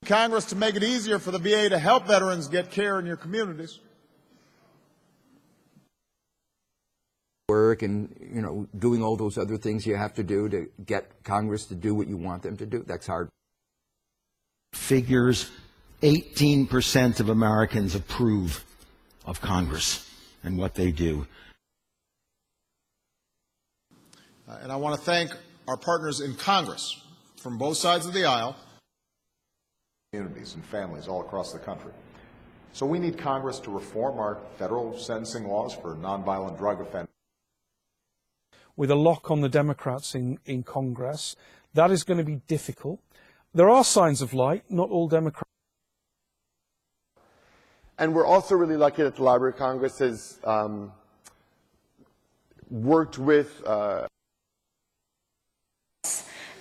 Congress to make it easier for the VA to help veterans get care in your communities. Work and, doing all those other things you have to do to get Congress to do what you want them to do. That's hard. Figures 18% of Americans approve of Congress and what they do. And I want to thank our partners in Congress from both sides of the aisle. Communities and families all across the country. So we need Congress to reform our federal sentencing laws for nonviolent drug offenders. With a lock on the Democrats in Congress, that is going to be difficult. There are signs of light, not all Democrats. And we're also really lucky that the Library of Congress has worked with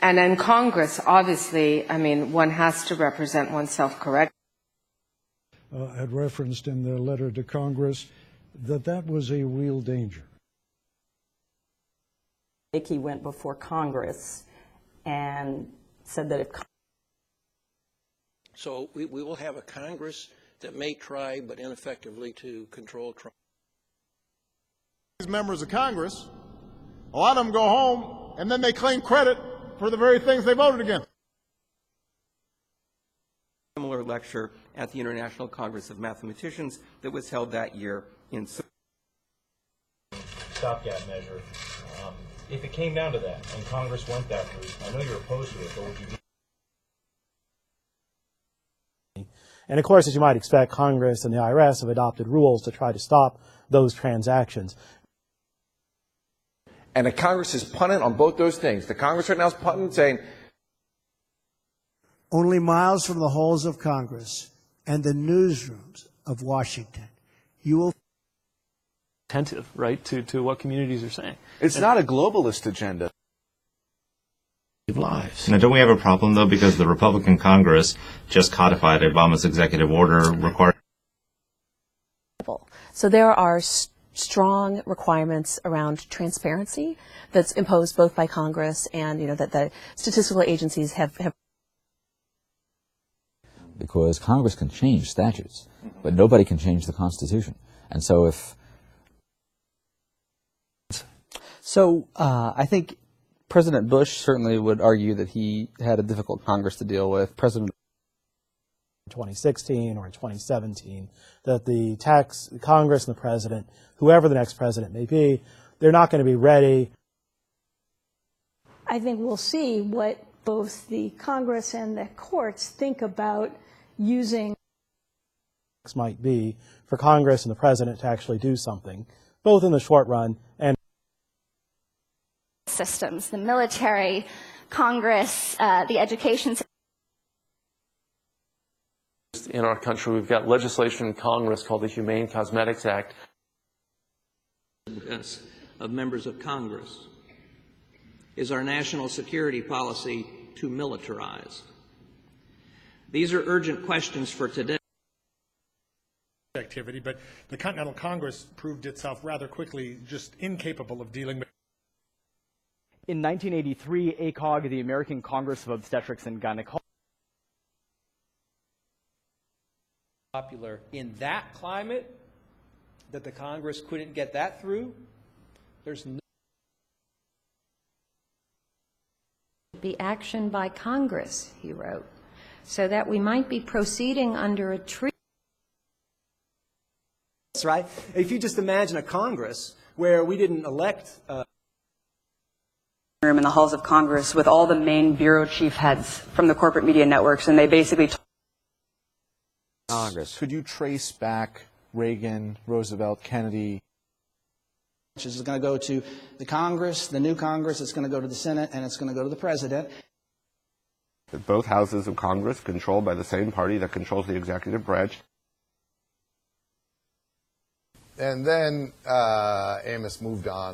And in Congress, obviously, one has to represent oneself correctly. Had referenced in their letter to Congress that was a real danger. He went before Congress and said that if... So we will have a Congress that may try, but ineffectively, to control Trump. These members of Congress, a lot of them go home and then they claim credit for the very things they voted against. Similar lecture at the International Congress of Mathematicians that was held that year in stopgap measure. If it came down to that and Congress went that route, I know you're opposed to it, but would you be? And of course, as you might expect, Congress and the IRS have adopted rules to try to stop those transactions. And the Congress is punting on both those things. The Congress right now is punting, saying, only miles from the halls of Congress and the newsrooms of Washington, you will attentive, right, to what communities are saying. It's not a globalist agenda. Lives. Now, don't we have a problem, though, because the Republican Congress just codified Obama's executive order requiring... So there are strong requirements around transparency that's imposed both by Congress and, that the statistical agencies have. Because Congress can change statutes, but nobody can change the Constitution. And so if... So I think President Bush certainly would argue that he had a difficult Congress to deal with. President 2016 or in 2017, that the Congress and the president, whoever the next president may be, they're not going to be ready. I think we'll see what both the Congress and the courts think about using might be for Congress and the president to actually do something, both in the short run and systems, the military, Congress, the education system. In our country, we've got legislation in Congress called the Humane Cosmetics Act. Of members of Congress is our national security policy to militarize. These are urgent questions for today. Activity, but the Continental Congress proved itself rather quickly just incapable of dealing with. In 1983, ACOG, the American Congress of Obstetrics and Gynecology, popular in that climate, that the Congress couldn't get that through. There's no be action by Congress, he wrote, so that we might be proceeding under a treaty. That's right. If you just imagine a Congress where we didn't elect room in the halls of Congress with all the main bureau chief heads from the corporate media networks, and they basically Congress. Could you trace back Reagan, Roosevelt, Kennedy? Which is going to go to the Congress, the new Congress, it's going to go to the Senate, and it's going to go to the President. both houses of Congress controlled by the same party that controls the executive branch. And then Amos moved on